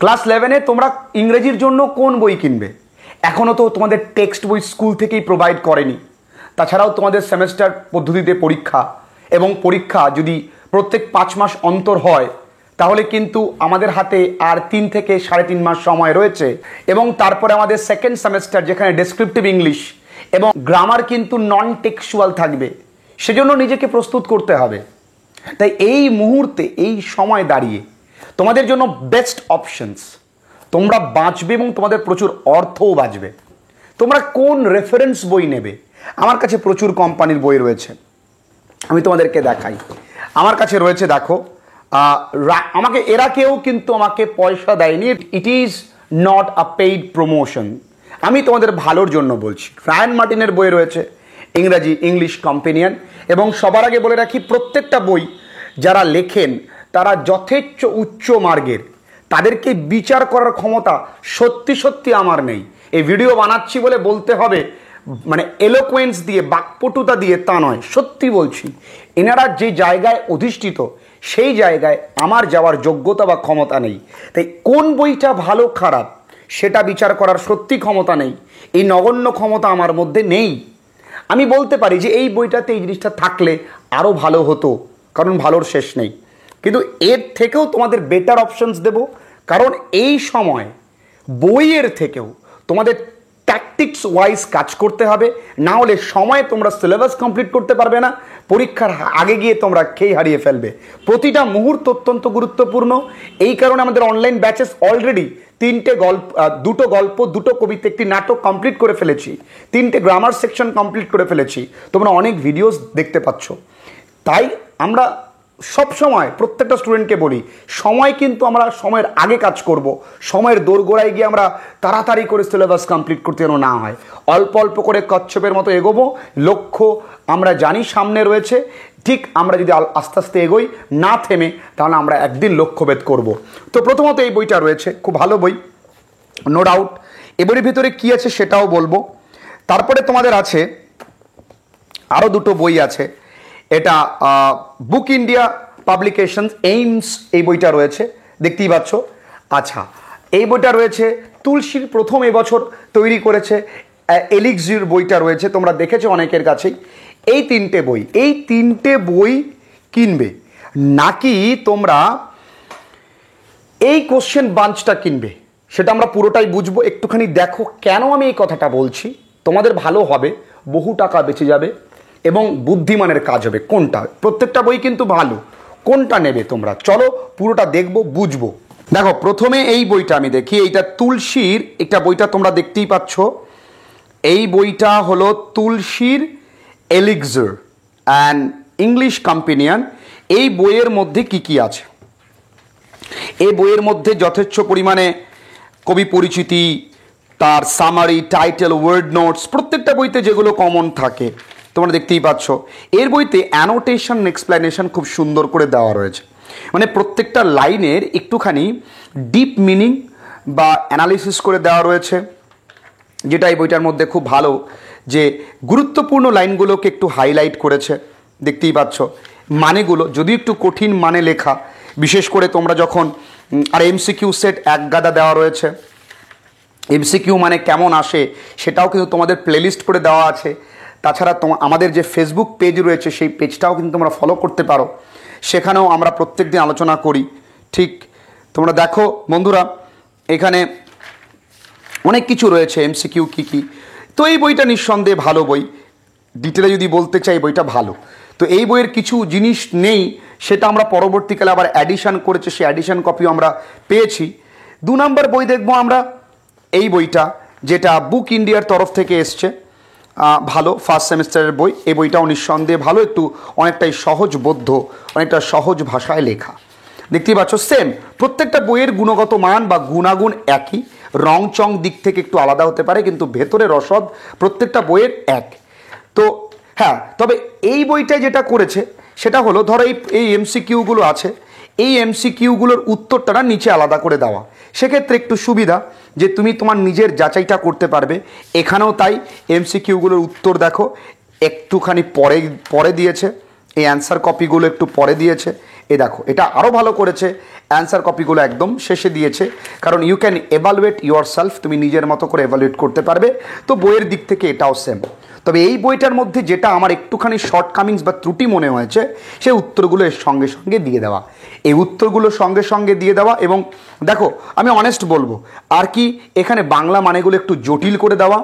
Class 11-এ তোমরা ইংরেজির জন্য কোন বই কিনবে? এখনও তো তোমাদের টেক্সট বই স্কুল থেকেই প্রোভাইড করেনি। তাছাড়াও তোমাদের সেমেস্টার পদ্ধতিতে পরীক্ষা, এবং পরীক্ষা যদি প্রত্যেক 5 মাস অন্তর হয় তাহলে কিন্তু আমাদের হাতে আর 3 থেকে 3.5 মাস সময় রয়েছে। এবং তারপরে আমাদের সেকেন্ড সেমেস্টার, যেখানে ডেসক্রিপটিভ ইংলিশ এবং গ্রামার কিন্তু নন টেক্সচুয়াল থাকবে, সেজন্য নিজেকে প্রস্তুত করতে হবে। তাই এই মুহূর্তে, এই সময় দাঁড়িয়ে তোমাদের জন্য বেস্ট অপশনস, তোমরা বাঁচবে এবং তোমাদের প্রচুর অর্থও বাঁচবে। তোমরা কোন রেফারেন্স বই নেবে? আমার কাছে প্রচুর কোম্পানির বই রয়েছে, আমি তোমাদেরকে দেখাই। আমার কাছে রয়েছে, দেখো, আমাকে এরা কেউ কিন্তু আমাকে পয়সা দেয়নি। It is not a paid promotion, আমি তোমাদের ভালোর জন্য বলছি। রায়ান মার্টিনের বই রয়েছে ইংরাজি ইংলিশ কম্পেনিয়ন। এবং সবার আগে বলে রাখি, প্রত্যেকটা বই যারা লেখেন তারা যথেচ্ছ উচ্চ মার্গের, তাদেরকে বিচার করার ক্ষমতা সত্যি সত্যি আমার নেই। এই ভিডিও বানাচ্ছি বলে বলতে হবে মানে এলোকোয়েন্স দিয়ে, বাকপটুতা দিয়ে, তা নয়, সত্যি বলছি। এনারা যে জায়গায় অধিষ্ঠিত সেই জায়গায় আমার যাওয়ার যোগ্যতা বা ক্ষমতা নেই। তাই কোন বইটা ভালো খারাপ সেটা বিচার করার সত্যি ক্ষমতা নেই, এই নগণ্য ক্ষমতা আমার মধ্যে নেই। আমি বলতে পারি যে এই বইটাতে এই জিনিসটা থাকলে আরও ভালো হতো, কারণ ভালোর শেষ নেই। কিন্তু এর থেকেও তোমাদের বেটার অপশনস দেব, কারণ এই সময় বইয়ের থেকেও তোমাদের ট্যাকটিক্স ওয়াইজ কাজ করতে হবে। না হলে সময়ে তোমরা সিলেবাস কমপ্লিট করতে পারবে না, পরীক্ষার আগে গিয়ে তোমরা খেই হারিয়ে ফেলবে। প্রতিটা মুহূর্ত অত্যন্ত গুরুত্বপূর্ণ। এই কারণে আমাদের অনলাইন ব্যাচেস অলরেডি 2টো গল্প, 2টো কবিতা, 1টি নাটক কমপ্লিট করে ফেলেছি, 3টে গ্রামার সেকশন কমপ্লিট করে ফেলেছি। তোমরা অনেক ভিডিওস দেখতে পাচ্ছ। তাই আমরা সব সময় প্রত্যেকটা স্টুডেন্টকে বলি, সময় কিন্তু আমরা সময়ের আগে কাজ করব। সময়ের দোরগোড়ায় গিয়ে আমরা তাড়াতাড়ি করে সিলেবাস কমপ্লিট করতে যেন না হয়। অল্প অল্প করে কচ্ছপের মতো এগোবো। লক্ষ্য আমরা জানি সামনে রয়েছে, ঠিক আমরা যদি আস্তে আস্তে এগোই, না থেমে, তাহলে আমরা একদিন লক্ষ্যভেদ করব। তো প্রথমত এই বইটা রয়েছে, খুব ভালো বই, নো ডাউট। এ বইয়ের ভিতরে কী আছে সেটাও বলবো। তারপরে তোমাদের আছে আরও 2টো বই আছে। এটা বুক ইন্ডিয়া পাবলিকেশনস এইমস, এই বইটা রয়েছে, দেখতেই পাচ্ছ। আচ্ছা, এই বইটা রয়েছে তুলসীর প্রথম এবছর তৈরি করেছে এলিক্সির বইটা রয়েছে, তোমরা দেখেছো অনেকের কাছেই। এই 3টে বই কিনবে, নাকি তোমরা এই কোশ্চেন বাঞ্চটা কিনবে, সেটা আমরা পুরোটাই বুঝবো। একটুখানি দেখো কেন আমি এই কথাটা বলছি। তোমাদের ভালো হবে, বহু টাকা বেঁচে যাবে এবং বুদ্ধিমানের কাজ হবে। কোনটা? প্রত্যেকটা বই কিন্তু ভালো, কোনটা নেবে তোমরা? চলো পুরোটা দেখবো, বুঝবো। দেখো, প্রথমে এই বইটা আমি দেখি। এইটা তুলসীর একটা বইটা, তোমরা দেখতেই পাচ্ছ। এই বইটা হলো তুলসীর এলিক্সির অ্যান্ড ইংলিশ কম্পেনিয়ন। এই বইয়ের মধ্যে কি কি আছে? এই বইয়ের মধ্যে যথেচ্ছ পরিমাণে কবি পরিচিতি, তার সামারি, টাইটেল, ওয়ার্ড নোটস, প্রত্যেকটা বইতে যেগুলো কমন থাকে তোমরা দেখতেই পাচ্ছ। এর বইতে অ্যানোটেশন, এক্সপ্লেনেশন খুব সুন্দর করে দেওয়া রয়েছে। মানে প্রত্যেকটা লাইনের একটুখানি ডিপ মিনিং বা অ্যানালিসিস করে দেওয়া রয়েছে, যেটা এই বইটার মধ্যে খুব ভালো, যে গুরুত্বপূর্ণ লাইনগুলোকে একটু হাইলাইট করেছে। দেখতেই পাচ্ছ মানেগুলো, যদি একটু কঠিন মানে লেখা, বিশেষ করে তোমরা যখন, আর এমসিকিউ সেট এক গাদা দেওয়া রয়েছে। এমসিকিউ মানে কেমন আসে সেটাও কিন্তু তোমাদের প্লেলিস্ট করে দেওয়া আছে। তাছাড়া আমাদের যে ফেসবুক পেজ রয়েছে সেই পেজটাও কিন্তু তোমরা ফলো করতে পারো, সেখানেও আমরা প্রত্যেক দিন আলোচনা করি। ঠিক, তোমরা দেখো বন্ধুরা, এখানে অনেক কিছু রয়েছে, এমসিকিউ কী কী। তো এই বইটা নিঃসন্দেহে ভালো বই। ডিটেলে যদি বলতে চাই, বইটা ভালো। তো এই বইয়ের কিছু জিনিস নেই, সেটা আমরা পরবর্তীকালে আবার অ্যাডিশন করেছে, সেই অ্যাডিশন কপিও আমরা পেয়েছি। 2 নম্বর বই দেখবো আমরা এই বইটা, যেটা বুক ইন্ডিয়ার তরফ থেকে এসছে, ভালো ফার্স্ট সেমিস্টারের বই। এই বইটাও নিঃসন্দেহে ভালো, একটু অনেকটাই সহজবোধ্য, অনেকটা সহজ ভাষায় লেখা। দেখতেই পাচ্ছ, সেম প্রত্যেকটা বইয়ের গুণগত মান বা গুণাগুণ একই, রং চং দিক থেকে একটু আলাদা হতে পারে, কিন্তু ভেতরে রসদ প্রত্যেকটা বইয়ের এক। তো হ্যাঁ, তবে এই বইটায় যেটা করেছে সেটা হলো, ধরো এই এমসিকিউগুলো আছে, এই এমসিকিউগুলোর উত্তরটা না নিচে আলাদা করে দেওয়া। সেক্ষেত্রে একটু সুবিধা যে তুমি তোমার নিজের যাচাইটা করতে পারবে। এখানেও তাই, এমসিকিউগুলোর উত্তর দেখো একটুখানি পরে দিয়েছে, এই অ্যান্সার কপিগুলো একটু পরে দিয়েছে। এই দেখো, এটা আরও ভালো করেছে, অ্যান্সার কপিগুলো একদম শেষে দিয়েছে, কারণ you can evaluate yourself, তুমি নিজের মতো করে এভালুয়েট করতে পারবে। তো বইয়ের দিক থেকে এটাও সেম। তবে এই বইটার মধ্যে যেটা আমার একটুখানি শর্টকামিংস বা ত্রুটি মনে হয়েছে, সেই উত্তরগুলো এর সঙ্গে সঙ্গে দিয়ে দেওয়া, এই উত্তরগুলো সঙ্গে সঙ্গে দিয়ে দেওয়া। এবং দেখো, আমি অনেস্ট বলবো, আর কি এখানে বাংলা মানেগুলো একটু জটিল করে দেওয়া,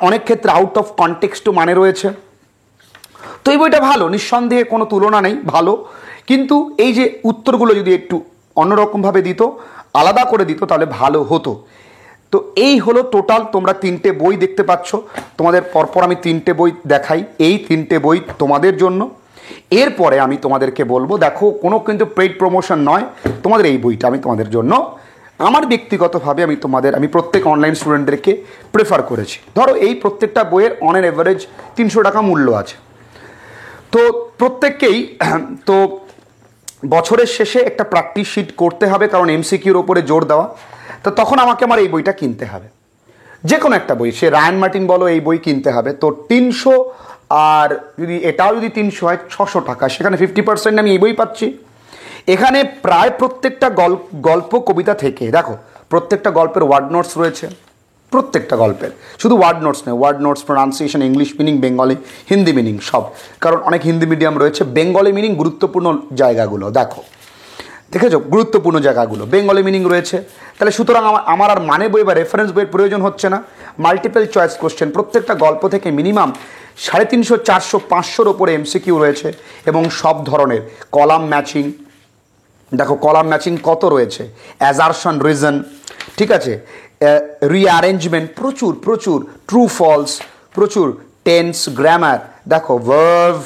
অনেক ক্ষেত্রে আউট অফ কনটেক্সটও মানে রয়েছে। তো এই বইটা ভালো, নিঃসন্দেহে কোনো তুলনা নেই, ভালো। কিন্তু এই যে উত্তরগুলো যদি একটু অন্যরকমভাবে দিত, আলাদা করে দিত, তাহলে ভালো হতো। তো এই হলো টোটাল, তোমরা 3টে বই দেখতে পাচ্ছ, তোমাদের পরপর আমি 3টে বই দেখাই। এই 3টে বই তোমাদের জন্য। এরপরে আমি তোমাদেরকে বলবো, দেখো কোনো কিন্তু পেইড প্রমোশন নয়, তোমাদের এই বইটা আমি তোমাদের জন্য আমার ব্যক্তিগতভাবে আমি প্রত্যেক অনলাইন স্টুডেন্টদেরকে প্রেফার করেছি। ধরো এই প্রত্যেকটা বইয়ের অন অ্যান এভারেজ 300 টাকা মূল্য আছে। তো প্রত্যেককেই তো বছরের শেষে একটা প্র্যাকটিস শিট করতে হবে, কারণ এমসিকিউর ওপরে জোর দেওয়া। তো তখন আমাকে আমার এই বইটা কিনতে হবে, যে কোনো একটা বই, সে রায়ান মার্টিন বলো, এই বই কিনতে হবে। তো 300, আর যদি এটাও যদি 300 হয়, 600 টাকা, সেখানে 50% আমি এই বই পাচ্ছি। এখানে প্রায় প্রত্যেকটা গল্প কবিতা থেকে, দেখো প্রত্যেকটা গল্পের ওয়ার্ড নোটস রয়েছে, প্রত্যেকটা গল্পের, শুধু ওয়ার্ড নোটস নয়, word notes, pronunciation, English meaning, Bengali, Hindi meaning সব, কারণ অনেক হিন্দি মিডিয়াম রয়েছে। বেঙ্গলি মিনিং গুরুত্বপূর্ণ জায়গাগুলো দেখেছো, গুরুত্বপূর্ণ জায়গাগুলো বেঙ্গলি মিনিং রয়েছে। তাহলে সুতরাং আমার আর মানে বই বা রেফারেন্স বইয়ের প্রয়োজন হচ্ছে না। মাল্টিপল চয়েস কোশ্চেন, প্রত্যেকটা গল্প থেকে মিনিমাম 350, 400, 500-র ওপরে এমসিকিউ রয়েছে, এবং সব ধরনের কলাম ম্যাচিং। দেখো কলাম ম্যাচিং কত রয়েছে, অ্যাজারশন, রিজন, ঠিক আছে, রিঅ্যারেঞ্জমেন্ট, প্রচুর প্রচুর, ট্রু ফলস, প্রচুর টেন্স, গ্রামার, দেখো ভার্ভ,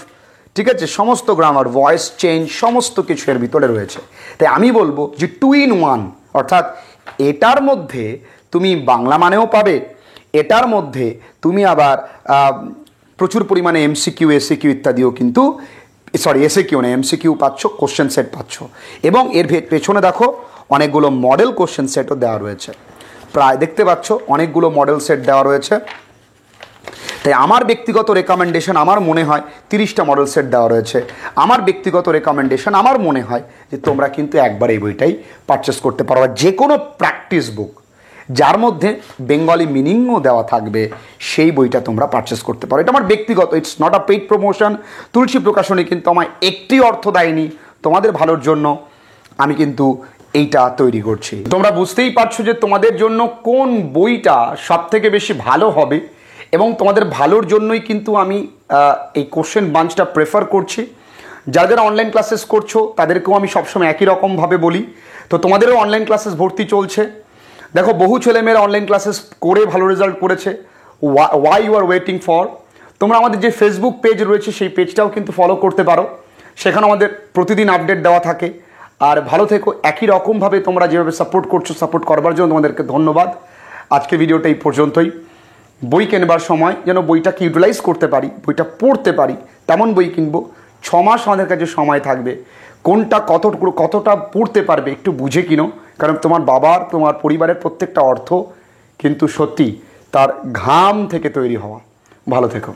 ঠিক আছে, সমস্ত গ্রামার, ভয়েস চেঞ্জ, সমস্ত কিছু এর ভিতরে রয়েছে। তাই আমি বলবো যে 2 in 1, অর্থাৎ এটার মধ্যে তুমি বাংলা মানেও পাবে, এটার মধ্যে তুমি আবার প্রচুর পরিমাণে এমসিকিউ, এসিকিউ ইত্যাদিও কিন্তু, এসিকিউ না, এমসিকিউ পাচ্ছ, কোশ্চেন সেট পাচ্ছ, এবং এর পেছনে দেখো অনেকগুলো মডেল কোশ্চেন সেটও দেওয়া রয়েছে, প্রায় দেখতে পাচ্ছ অনেকগুলো মডেল সেট দেওয়া রয়েছে। তাই আমার ব্যক্তিগত রেকমেন্ডেশন, আমার মনে হয় 30টা মডেল সেট দেওয়া রয়েছে। আমার ব্যক্তিগত রেকমেন্ডেশন, আমার মনে হয় যে তোমরা কিন্তু একবার এই বইটাই পারচেস করতে পারো। যে কোনো প্র্যাকটিস বুক যার মধ্যে বেঙ্গলি মিনিংও দেওয়া থাকবে, সেই বইটা তোমরা পারচেস করতে পারো। এটা আমার ব্যক্তিগত, it's not a paid promotion. Tulsi Prakashani কিন্তু আমায় একটি অর্থ দেয়নি, তোমাদের ভালোর জন্য আমি কিন্তু এইটা তৈরি করছি। তোমরা বুঝতেই পারছো যে তোমাদের জন্য কোন বইটা সব থেকে বেশি ভালো হবে, এবং তোমাদের ভালোর জন্যই কিন্তু আমি এই কোশ্চেন বাঞ্চটা প্রেফার করছি। যারা যারা অনলাইন ক্লাসেস করছো তাদেরকেও আমি সবসময় একই রকমভাবে বলি। তো তোমাদেরও অনলাইন ক্লাসেস ভর্তি চলছে, দেখো বহু ছেলেমেয়েরা অনলাইন ক্লাসেস করে ভালো রেজাল্ট করেছে। Why you are waiting for? তোমরা আমাদের যে ফেসবুক পেজ রয়েছে সেই পেজটাও কিন্তু ফলো করতে পারো, সেখানে আমাদের প্রতিদিন আপডেট দেওয়া থাকে। আর ভালো থেকো, একই রকমভাবে তোমরা যেভাবে সাপোর্ট করছো, সাপোর্ট করবার জন্য তোমাদেরকে ধন্যবাদ। আজকে ভিডিওটা এই পর্যন্তই। বই কেনবার সময় যেন বইটাকে ইউটিলাইজ করতে পারি, বইটা পড়তে পারি, তেমন বই কিনবো। 6 মাস আমাদের কাছে সময় থাকবে, কোনটা কতটা পড়তে পারবে একটু বুঝে কিনো, কারণ তোমার বাবার, তোমার পরিবারের প্রত্যেকটা অর্থ কিন্তু সত্যি তার ঘাম থেকে তৈরি হওয়া। ভালো থেকো।